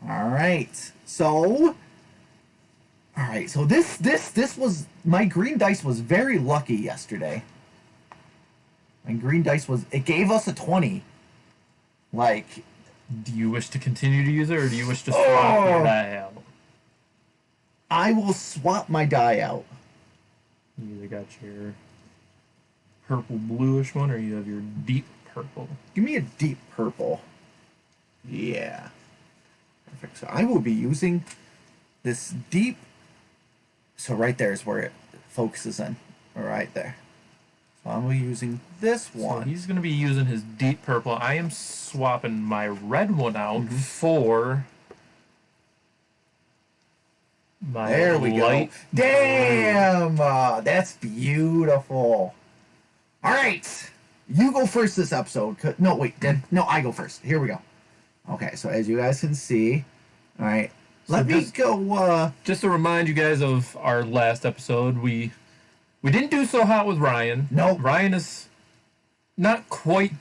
All right. So, all right. So this was my green dice was very lucky yesterday. My green dice was it gave us a 20. Like, Do you wish to continue to use it, or do you wish to swap your oh, die out? I will swap my die out. You either got your purple bluish one, or you have your deep purple. Give me a deep purple. Yeah. Perfect. So I will be using this deep. So right there is where it focuses in. Right there. So I'm using this So one. he's going to be using his deep purple. I am swapping my red one out Mm-hmm. for my There we go. light blue. Damn! That's beautiful. All right. You go first this episode. No, wait. No, I go first. Here we go. Okay, so as you guys can see, all right. So Let me just go. just to remind you guys of our last episode, we didn't do so hot with Ryan. Nope. Ryan is not quite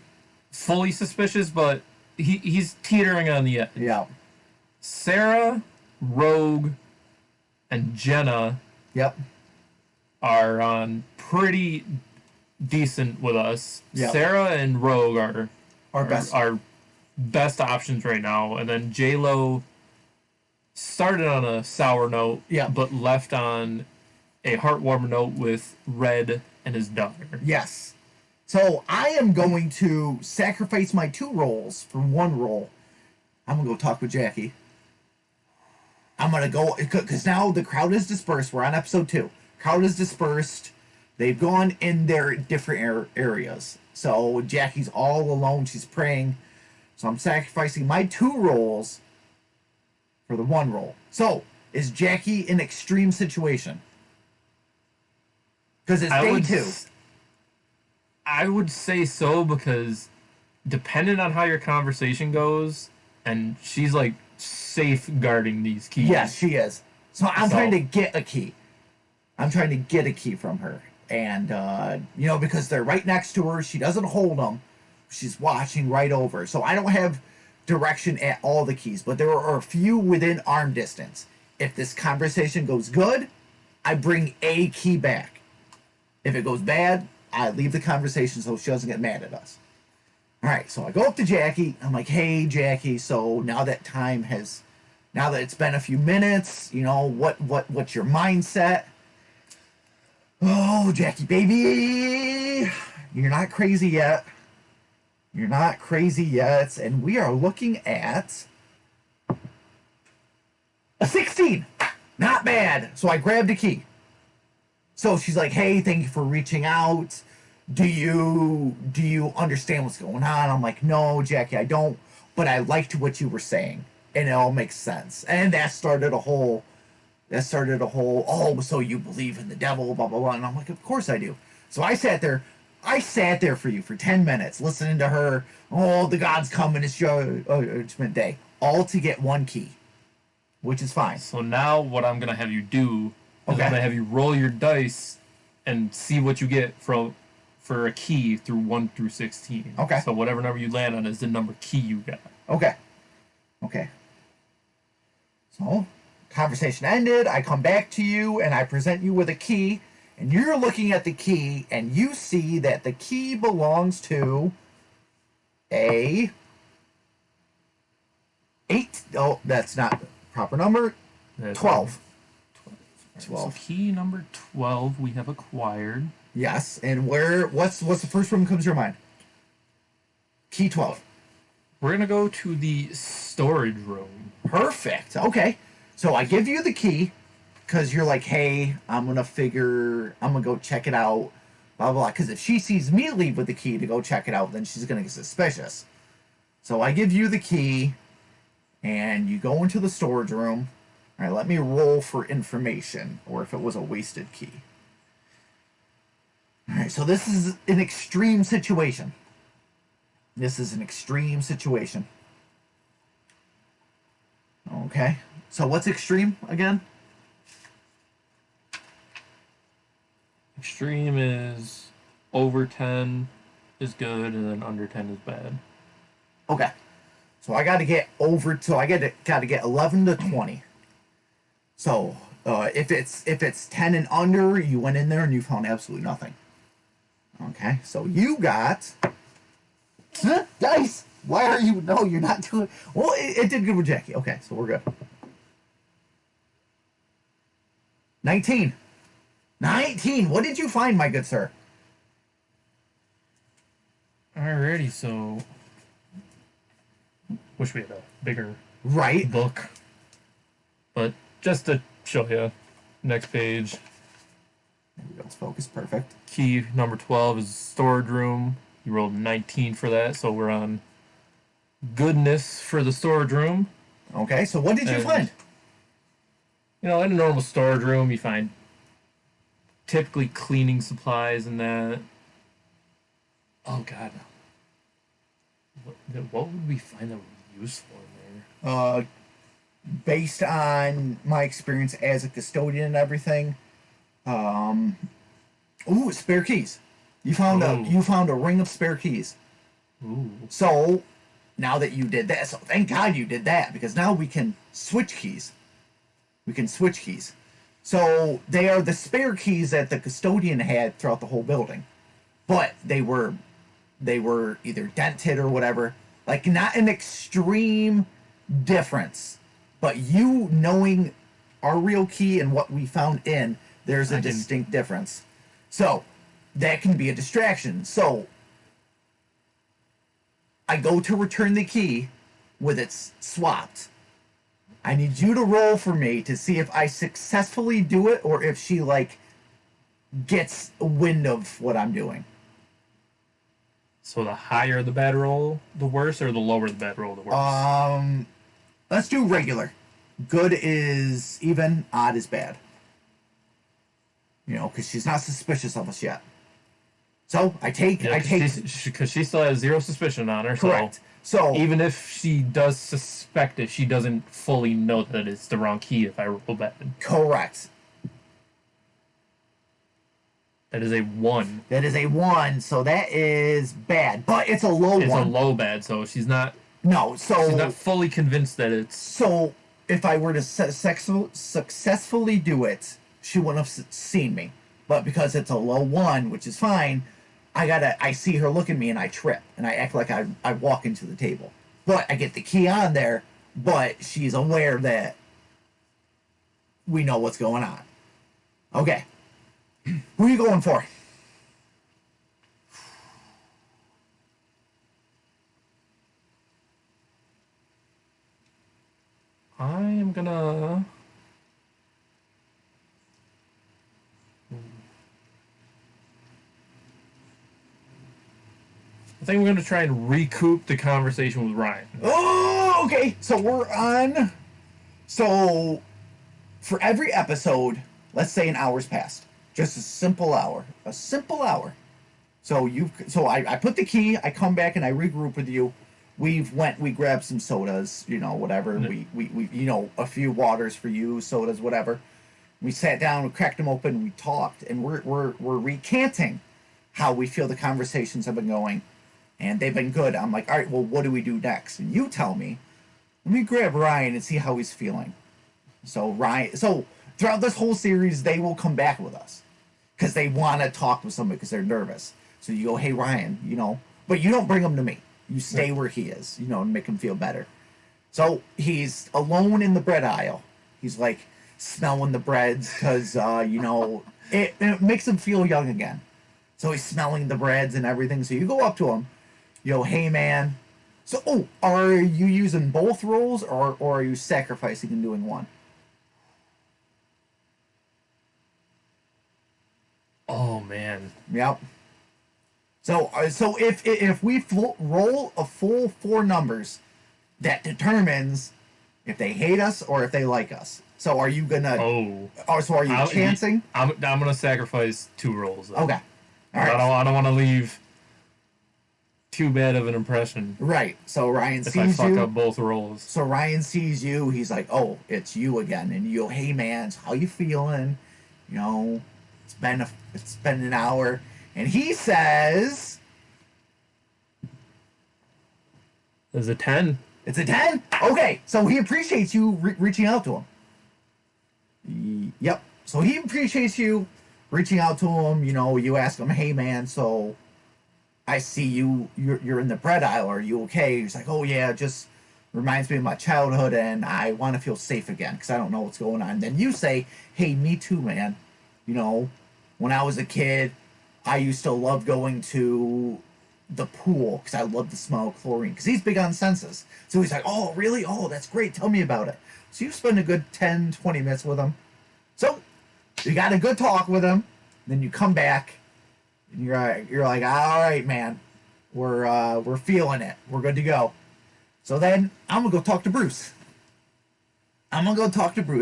fully suspicious, but he's teetering on the edge. Yeah. Sarah, Rogue, and Jenna Yep. are on pretty decent with us. Yep. Sarah and Rogue are Our best. our best options right now, and then J Lo started on a sour note, Yep. but left on a heartwarming note with Red and his daughter. Yes. So I am going to sacrifice my 2 rolls for 1 roll. I'm gonna go talk with Jackie. I'm gonna go because now the crowd is dispersed. We're on episode 2. Crowd is dispersed. They've gone in their different areas. So Jackie's all alone. She's praying. So I'm sacrificing my 2 rolls for the 1 roll. So is Jackie in extreme situation? Because it's day 2. I would say so because depending on how your conversation goes, and she's like safeguarding these keys. Yes, she is. So I'm trying to get a key. I'm trying to get a key from her. And, because they're right next to her. She doesn't hold them. She's watching right over. So I don't have direction at all the keys. But there are a few within arm distance. If this conversation goes good, I bring a key back. If it goes bad, I leave the conversation so she doesn't get mad at us. All right, so I go up to Jackie. I'm like, hey, Jackie, so now that it's been a few minutes, what's your mindset? Oh, Jackie, baby, you're not crazy yet. You're not crazy yet. And we are looking at a 16. Not bad. So I grabbed a key. So she's like, hey, thank you for reaching out. Do you understand what's going on? I'm like, no, Jackie, I don't. But I liked what you were saying. And it all makes sense. And that started a whole, oh, so you believe in the devil, blah, blah, blah. And I'm like, of course I do. So I sat there for you for 10 minutes, listening to her. Oh, the God's coming. It's Judgment Day. All to get 1 key, which is fine. So now what I'm going to have you do is I'm going to have you roll your dice and see what you get for a key through 1 through 16. Okay. So whatever number you land on is the number key you got. Okay. So, conversation ended. I come back to you and I present you with a key. And you're looking at the key and you see that the key belongs to a 8. Oh, that's not the proper number. That's 12. 12. So key number 12 we have acquired. Yes, and what's the first one that comes to your mind? Key 12. We're going to go to the storage room. Perfect. Okay. So I give you the key because you're like, hey, I'm going to go check it out, blah, blah, blah. Because if she sees me leave with the key to go check it out, then she's going to get suspicious. So I give you the key and you go into the storage room. All right, let me roll for information or if it was a wasted key. All right, so this is an extreme situation. Okay. So what's extreme again? Extreme is over 10 is good, and then under 10 is bad. Okay. So I got to get over to got to get 11 to 20. So if it's 10 and under, you went in there and you found absolutely nothing. Okay, so you got dice. Why are you? No, you're not doing. Well, it did good with Jackie. Okay, so we're good. 19. 19. What did you find, my good sir? Alrighty, so wish we had a bigger Right. book. But just to show you, next page. There we go. Let's focus. Perfect. Key number 12 is storage room. You rolled 19 for that, so we're on goodness for the storage room. Okay, so what did you find? You know, in a normal storage room, you find typically cleaning supplies and that. Oh, God. What would we find that would be useful in there? Based on my experience as a custodian and everything, spare keys. You found a ring of spare keys. Ooh. So now that you did that, so thank God you did that, because now we can switch keys. So they are the spare keys that the custodian had throughout the whole building, but they were either dented or whatever. Like, not an extreme difference, but you knowing our real key and what we found in, there's a distinct difference. So that can be a distraction. So I go to return the key with it swapped. I need you to roll for me to see if I successfully do it or if she, like, gets wind of what I'm doing. So the higher the bad roll, the worse, or the lower the bad roll, the worse? Let's do regular. Good is even, odd is bad. You know, because she's not suspicious of us yet. So I take because she still has zero suspicion on her. Correct. So even if she does suspect it, she doesn't fully know that it's the wrong key. If I roll bad, correct. That is a 1. That is a 1, so that is bad, but it's a low 1. It's a low bad, so she's not. No, so she's not fully convinced that it's. So if I were to successfully do it, she wouldn't have seen me. But because it's a low 1, which is fine, I see her look at me and I trip and I act like I walk into the table. But I get the key on there, but she's aware that we know what's going on. Okay. Who are you going for? I am gonna. I think we're gonna try and recoup the conversation with Ryan. Oh, okay. So we're on. So for every episode, let's say an hour's passed. Just a simple hour. A simple hour. So I put the key, I come back and I regroup with you. We grabbed some sodas, you know, whatever. Yeah. We you know, a few waters for you, sodas, whatever. We sat down, we cracked them open, we talked, and we're recanting how we feel the conversations have been going. And they've been good. I'm like, all right, well, what do we do next? And you tell me. Let me grab Ryan and see how he's feeling. So throughout this whole series, they will come back with us because they want to talk with somebody because they're nervous. So you go, hey, Ryan, you know, but you don't bring him to me. You stay where he is, you know, and make him feel better. So he's alone in the bread aisle. He's like smelling the breads because, you know, it makes him feel young again. So he's smelling the breads and everything. So you go up to him, you go, hey, man. So, are you using both rolls or are you sacrificing and doing one? Oh, man. Yep. So if we roll a full 4 numbers, that determines if they hate us or if they like us. So are you gonna? So are you chancing? I'm gonna sacrifice 2 rolls. Though. Okay. All right. I don't want to leave too bad of an impression. Right. So Ryan sees you. If I fuck up both rolls. So Ryan sees you. He's like, "Oh, it's you again." And you go, "Hey, man, how you feeling? You know, it's been an hour." And he says, There's a 10. It's a 10? Okay, so he appreciates you reaching out to him. Yep. So he appreciates you reaching out to him. You know, you ask him, hey, man, so I see you're in the bread aisle. Are you okay? He's like, oh, yeah, just reminds me of my childhood, and I want to feel safe again because I don't know what's going on. Then you say, hey, me too, man. You know, when I was a kid, I used to love going to the pool because I love the smell of chlorine because he's big on senses. So he's like, oh, really? Oh, that's great. Tell me about it. So you spend a good 10, 20 minutes with him. So you got a good talk with him. Then you come back and you're like, all right, man, we're feeling it. We're good to go. So then I'm gonna go talk to Bruce.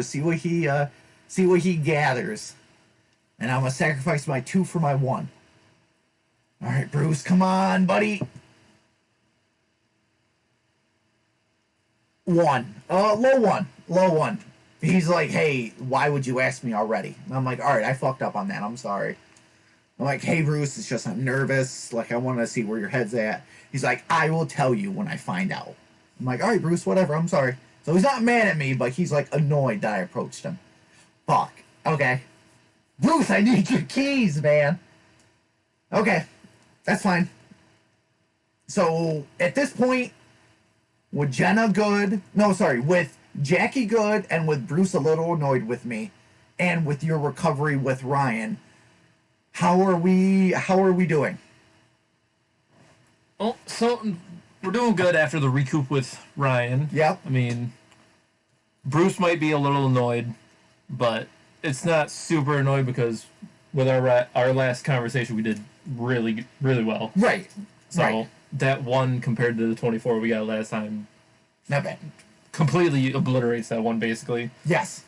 See what he gathers, and I'm gonna sacrifice my 2 for my 1. All right, Bruce, come on, buddy. 1. Low 1. He's like, hey, why would you ask me already? And I'm like, all right, I fucked up on that. I'm sorry. I'm like, hey, Bruce, it's just I'm nervous. Like, I want to see where your head's at. He's like, I will tell you when I find out. I'm like, all right, Bruce, whatever. I'm sorry. So he's not mad at me, but he's like annoyed that I approached him. Fuck. Okay. Bruce, I need your keys, man. Okay. That's fine. So at this point, with Jenna good, with Jackie good, and with Bruce a little annoyed with me, and with your recovery with Ryan, how are we doing? Oh, so we're doing good after the recoup with Ryan. Yep. I mean, Bruce might be a little annoyed, but it's not super annoyed because with our last conversation we did really well. Right. So right. that 1 compared to the 24 we got last time, not bad. Completely obliterates that 1 basically. Yes.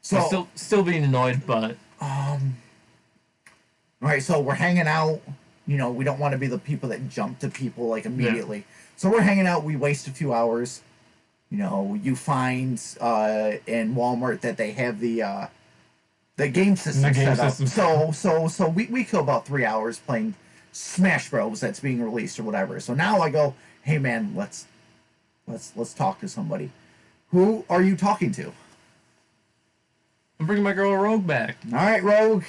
So still being annoyed, but all right. So we're hanging out. You know, we don't want to be the people that jump to people like immediately. Yeah. So we're hanging out. We waste a few hours. You know, you find in Walmart that they have the game system set up. So we kill about 3 hours playing Smash Bros. That's being released or whatever. So now I go, hey man, let's talk to somebody. Who are you talking to? I'm bringing my girl Rogue back. All right, Rogue.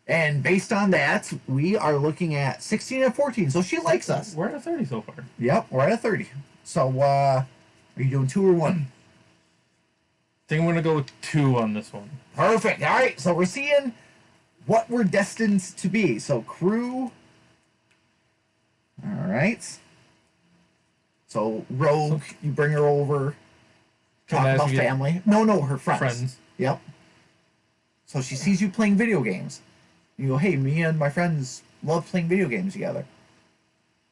And based on that, we are looking at 16 and 14. So she likes us. We're at a 30 so far. Yep, we're at a 30. So are you doing 2 or 1? I think I'm going to go with 2 on this one. Perfect. All right, so we're seeing what we're destined to be. So crew. All right. So Rogue, you bring her over. Talk about family. No, her friends. Yep. So she sees you playing video games. You go, hey, me and my friends love playing video games together.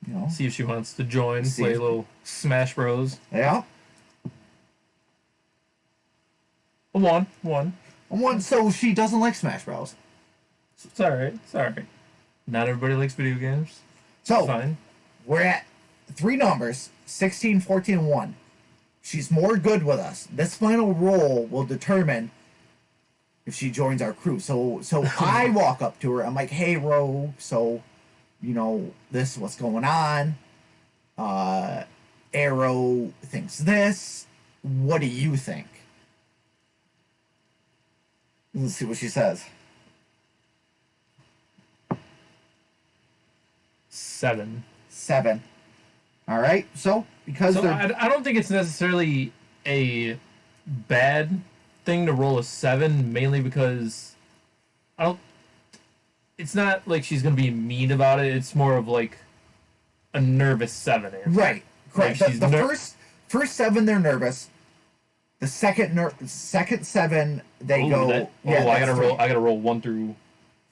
You know. See if she wants to join, play a little Smash Bros. Yeah. A 1. A 1. So she doesn't like Smash Bros. It's alright. Not everybody likes video games. So it's fine. We're at 3 numbers, 16, 14, and 1. She's more good with us. This final roll will determine if she joins our crew. So I walk up to her. I'm like, hey, Rogue, so, you know, this is what's going on. Arrow thinks this. What do you think? Let's see what she says. 7. All right. So because I don't think it's necessarily a bad thing to roll a 7, mainly because it's not like she's gonna be mean about it. It's more of like a nervous 7. Right. Correct. Like the first 7 they're nervous. The second 7 they go. I gotta roll 1 through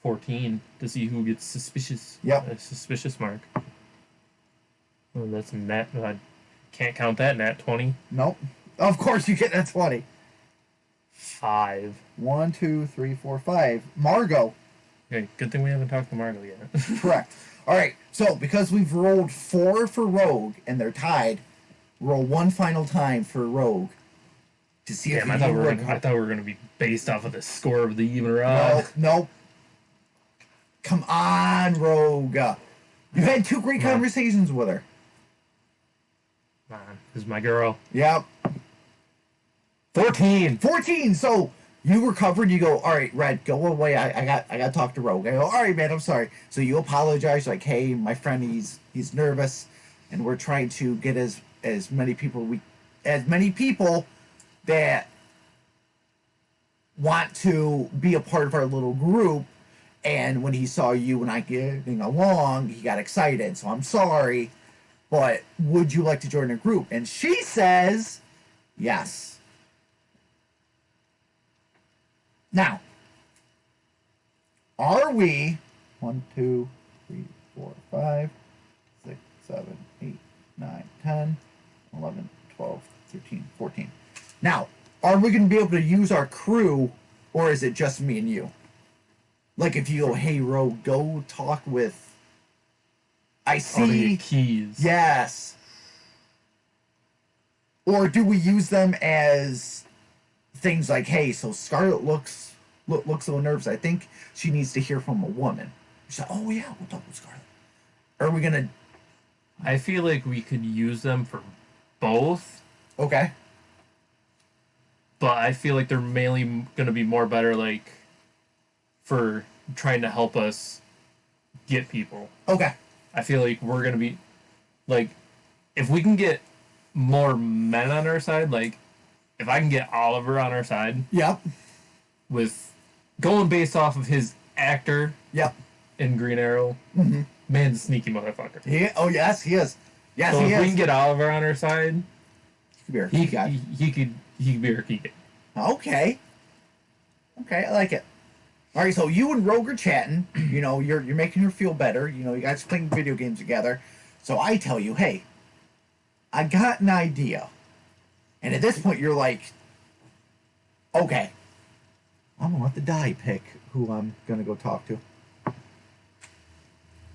14 to see who gets suspicious. Yep. A suspicious mark. Oh, that's a nat. I can't count that. Nat 20. Nope. Of course you get that 20. 5. 1, 2, 3, 4, 5. Margot. Okay, good thing we haven't talked to Margot yet. Correct. All right. So because we've rolled 4 for Rogue and they're tied, roll 1 final time for Rogue to see if I thought we were gonna be based off of the score of the even or odd. No. Come on, Rogue. You've had 2 great conversations with her. This is my girl. Yep. 14. 14. So you recovered. You go, all right, Red, go away. I got to talk to Rogue. I go, all right, man, I'm sorry. So you apologize, like, hey, my friend, he's nervous, and we're trying to get as many people that want to be a part of our little group. And when he saw you and I getting along, he got excited. So I'm sorry, but would you like to join a group? And she says, yes. Now, are we 1, 2, 3, 4, 5, 6, 7, 8, 9, 10, 11, 12, 13, 14. Now, are we going to be able to use our crew, or is it just me and you? Like if you go, hey, Ro, go talk with... I see... keys. Yes. Or do we use them as things like, hey, so Scarlet looks so nervous. I think she needs to hear from a woman. She's like, oh, yeah, we'll talk with Scarlet. Are we going to... I feel like we could use them for both. Okay. But I feel like they're mainly going to be more better, like, for trying to help us get people. Okay. I feel like we're going to be, like, if we can get more men on our side, like, if I can get Oliver on our side. Yep. With going based off of his actor. Yep. In Green Arrow. Mm-hmm. Man's a sneaky motherfucker. Oh, yes, he is. Yes, so he is. if we can get Oliver on our side, he could be our key guy. Okay. Okay, I like it. All right, so you and Rogue are chatting. You know, you're making her feel better. You know, you guys playing video games together. So I tell you, hey, I got an idea. And at this point, you're like, okay, I'm gonna let the die pick who I'm gonna go talk to.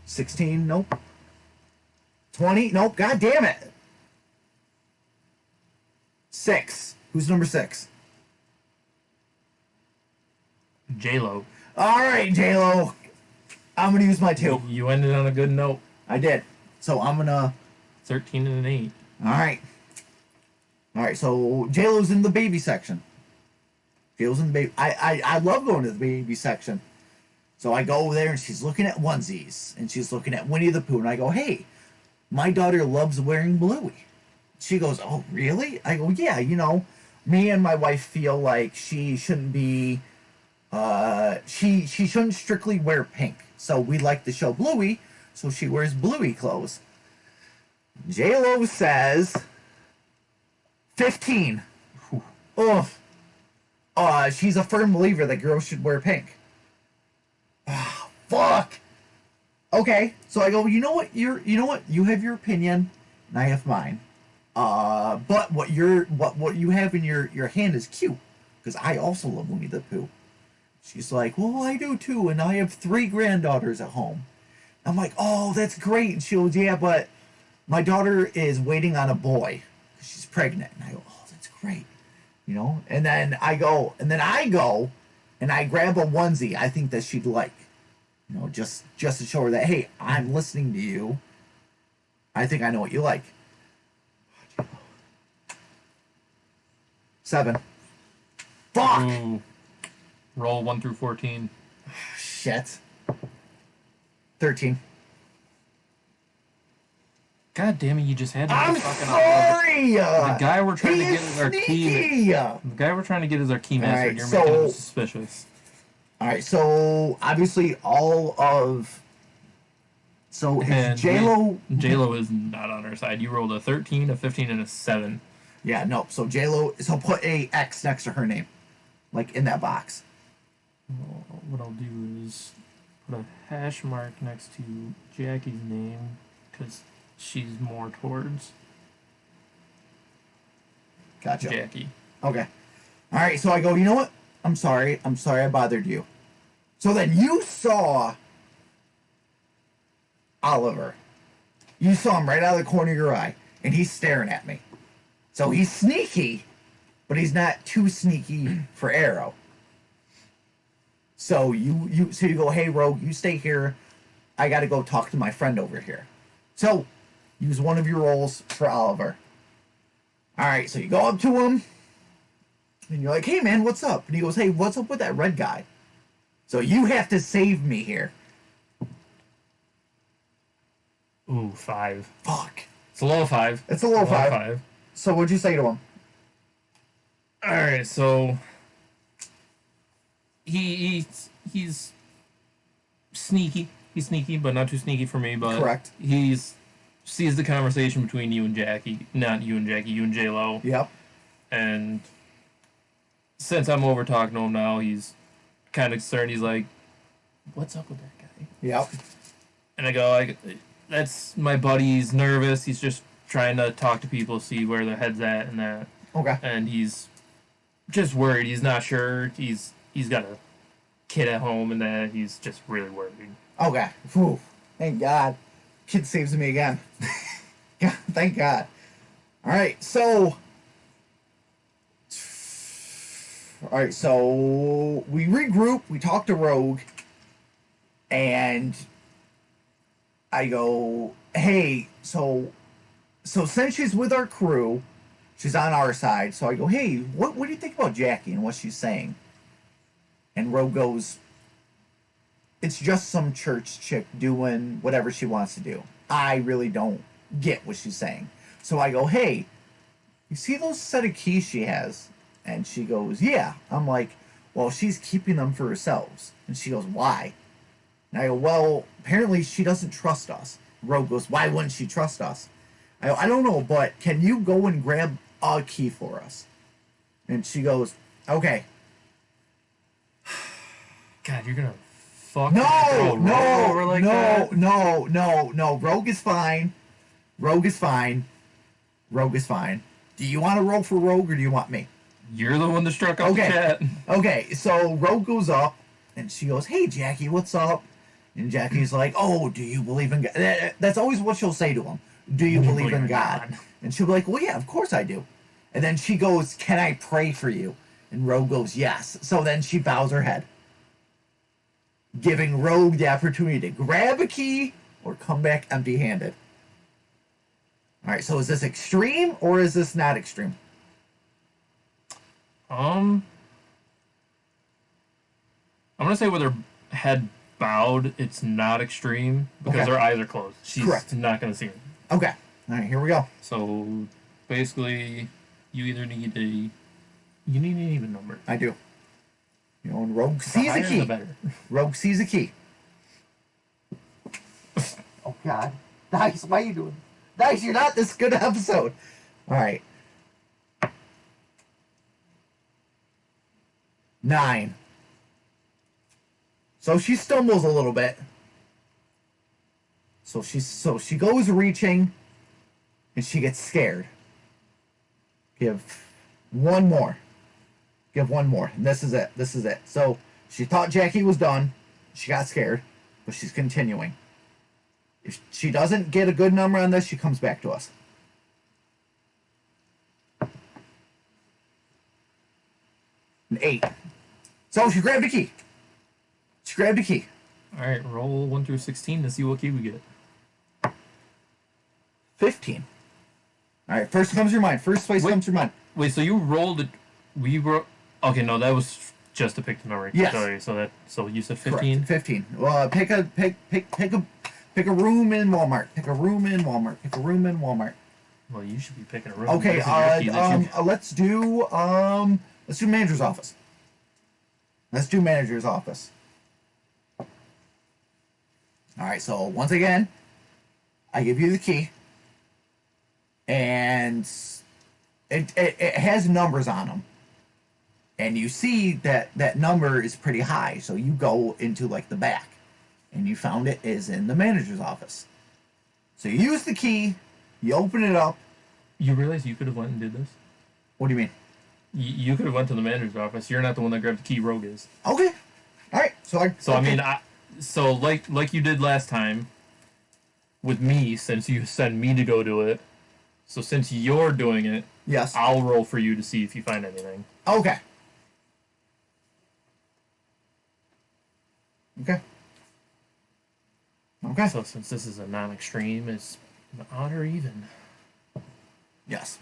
16, nope. 20, nope. God damn it. 6. Who's number 6? J-Lo. All right, J-Lo. I'm going to use my 2. You ended on a good note. I did. So I'm going to... 13 and an 8. All right. All right, so J-Lo's in the baby section. J-Lo's in the baby... I love going to the baby section. So I go over there, and she's looking at onesies. And she's looking at Winnie the Pooh. And I go, hey, my daughter loves wearing Bluey. She goes, oh, really? I go, yeah, you know, me and my wife feel like she shouldn't be... she shouldn't strictly wear pink. So we like the show Bluey, so she wears Bluey clothes. J-Lo says 15. Oh, she's a firm believer that girls should wear pink. Oh, fuck. Okay, so I go, you know what? You have your opinion, and I have mine. But what you have in your hand is cute, because I also love Winnie the Pooh. She's like, well, I do too, and I have 3 granddaughters at home. I'm like, oh, that's great. And she goes, yeah, but my daughter is waiting on a boy because she's pregnant. And I go, oh, that's great. You know? And then I go and I grab a onesie I think that she'd like. You know, just to show her that, hey, I'm listening to you. I think I know what you like. 7. Fuck! Ooh. Roll 1 through 14. Shit. 13. God damn it, you just had to I'm sorry! The guy we're trying to get is our key. The guy we're trying to get is our key master, right, and you're making him suspicious. Alright, so obviously all of... So is J-Lo... J-Lo is not on our side. You rolled a 13, a 15, and a 7. Yeah, no. So J-Lo... So put a X next to her name. Like in that box. Well, what I'll do is put a hash mark next to Jackie's name, because she's more towards Gotcha. Jackie. Okay. Alright, so I go, you know what? I'm sorry I bothered you. So then you saw Oliver. You saw him right out of the corner of your eye, and he's staring at me. So he's sneaky, but he's not too sneaky for Arrow. So you go, hey, Rogue, you stay here. I got to go talk to my friend over here. So use one of your rolls for Oliver. All right, so you go up to him, and you're like, "Hey, man, what's up?" And he goes, "Hey, what's up with that red guy?" So you have to save me here. Ooh, 5. Fuck. It's a low 5. It's a low five. So what'd you say to him? All right, so he's sneaky. He's sneaky, but not too sneaky for me. But Correct. He's sees the conversation between you and Jackie, not you and Jackie, you and J Lo, Yep. and since I'm over talking to him now, he's kind of concerned. He's like, "What's up with that guy?" Yep. And I go, "That's my buddy. He's nervous. He's just trying to talk to people, see where their head's at, and that." Okay. And he's just worried. He's not sure. He's got a kid at home, and that he's just really worried. Okay. Whew. Thank God. Kid saves me again. God, thank God. All right. So. All right. So we regroup. We talk to Rogue, and I go, "Hey, so since she's with our crew, she's on our side. So I go, hey, what do you think about Jackie and what she's saying?" And Rogue goes, "It's just some church chick doing whatever she wants to do. I really don't get what she's saying." So I go, "Hey, you see those set of keys she has?" And she goes, "Yeah." I'm like, "Well, she's keeping them for herself." And she goes, "Why?" And I go, "Well, apparently she doesn't trust us." Rogue goes, "Why wouldn't she trust us?" I go, "I don't know, but can you go and grab a key for us?" And she goes, "Okay." God, you're gonna fuck No, Rogue over like that? no. Rogue is fine. Rogue is fine. Rogue is fine. Do you want to roll for Rogue or do you want me? You're the one that struck up Okay. the chat. Okay, so Rogue goes up and she goes, "Hey, Jackie, what's up?" And Jackie's like, "Oh, do you believe in God?" That's always what she'll say to him. "Do you believe in God?" And she'll be like, "Well, yeah, of course I do." And then she goes, "Can I pray for you?" And Rogue goes, "Yes." So then she bows her head, giving Rogue the opportunity to grab a key or come back empty-handed. All right, so is this extreme or is this not extreme? I'm gonna say with her head bowed, it's not extreme because Okay. her eyes are closed. She's Correct. not gonna see it. Okay. All right, here we go. So basically, you either need an even number. I do. You know, when Rogue The sees a higher, the key. better. Rogue sees a key. Oh, God. Dice, why are you doing? Dice, you're not this good episode. All right. 9. So she stumbles a little bit. So she goes reaching, and she gets scared. Give one more. Give one more. And this is it. This is it. So she thought Jackie was done. She got scared, but she's continuing. If she doesn't get a good number on this, she comes back to us. An 8. So she grabbed a key. She grabbed a key. All right, roll 1 through 16 to see what key we get. 15. All right, first comes your mind. First place comes your mind. Wait, so you rolled it? We were okay. No, that was just to pick the number. Yes. Sorry, so you said Correct. 15. 15. Well, pick a room in Walmart. Pick a room in Walmart. Pick a room in Walmart. Well, you should be picking a room. Okay. Let's do manager's office. Let's do manager's office. All right. So once again, I give you the key, and it has numbers on them, and you see that number is pretty high. So you go into like the back, and you found it is in the manager's office. So you use the key, you open it up. You realize you could have went and did this? What do you mean? You could have went to the manager's office. You're not the one that grabbed the key. Rogue is. Okay. All right. So I mean, so like you did last time with me, since you sent me to go do it. So since you're doing it, yes, I'll roll for you to see if you find anything. Okay. Okay. Okay. So since this is a non-extreme, it's an odd or even. Yes.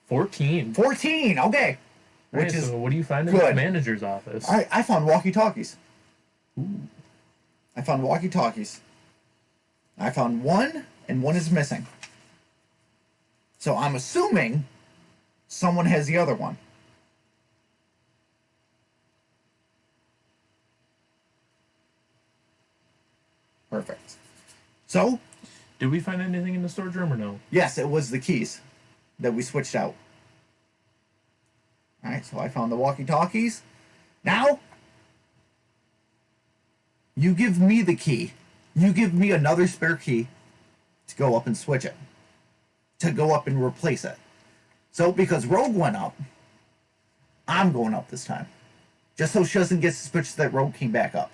14. 14, okay. Which Which is so what do you find in good. the manager's office? I found walkie-talkies. I found walkie-talkies. I found one, and one is missing. So I'm assuming someone has the other one. Perfect. So, Did we find anything in the storage room or no? yes, it was the keys that we switched out. Alright, so I found the walkie-talkies. Now, you give me the key. You give me another spare key to go up and switch it. To go up and replace it. So, because Rogue went up, I'm going up this time. Just so she doesn't get suspicious that Rogue came back up.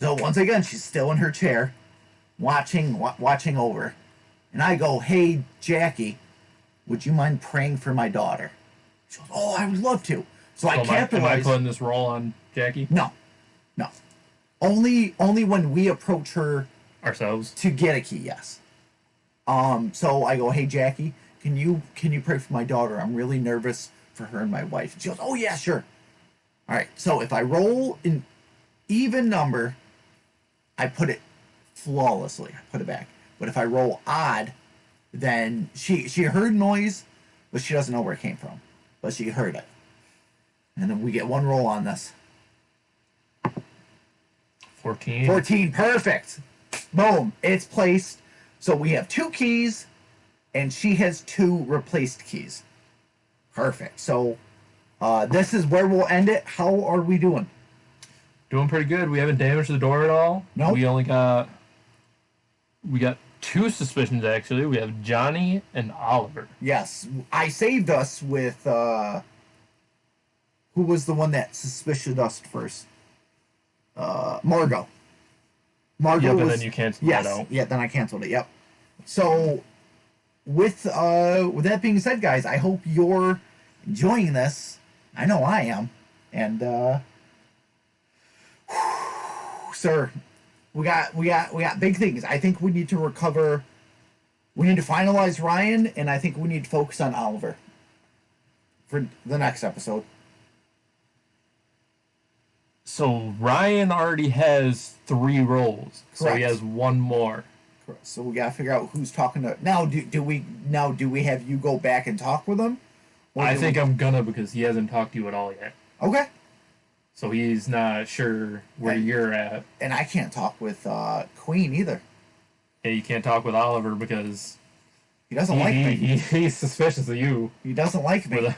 So, once again, she's still in her chair, watching over. And I go, hey, Jackie, would you mind praying for my daughter? She goes, oh, I would love to. So I capitalize. Am I putting this role on Jackie? No. Only when we approach her Ourselves? to get a key, yes. So I go, hey, Jackie, can you pray for my daughter? I'm really nervous for her and my wife. And she goes, oh, yeah, sure. All right, so if I roll an even number, I put it flawlessly. I put it back. But if I roll odd, then she heard noise, but she doesn't know where it came from. But she heard it. And then we get one roll on this. 14. 14, perfect. Boom, it's placed. So we have 2 keys, and she has 2 replaced keys. Perfect. So this is where we'll end it. How are we doing? Doing pretty good. We haven't damaged the door at all. Nope. We got 2 suspicions, actually. We have Johnny and Oliver. Yes, I saved us with who was the one that suspicious us first? Margot. Yep, and then you canceled that out. Yeah, then I canceled it. Yep. So with that being said, guys, I hope you're enjoying this. I know I am. And sir, we got big things. I think we need to recover. We need to finalize Ryan, and I think we need to focus on Oliver for the next episode. So Ryan already has 3 roles. So he Correct. has 1 more. So we gotta figure out who's talking to now. Do we have you go back and talk with him? I think I'm gonna, because he hasn't talked to you at all yet. Okay. So he's not sure where you're at. And I can't talk with Queen either. Yeah, you can't talk with Oliver because He doesn't like me. he's suspicious of you. He doesn't like me.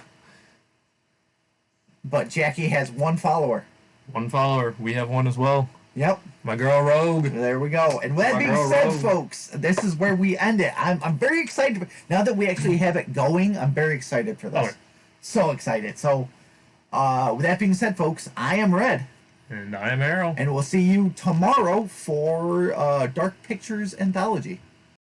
But Jackie has 1 follower. 1 follower. We have 1 as well. Yep. My girl Rogue. There we go. And with that being said, folks, this is where we end it. I'm very excited. Now that we actually have it going, I'm very excited for this. Oh. So excited. So, with that being said, folks, I am Red. And I am Arrow. And we'll see you tomorrow for Dark Pictures Anthology.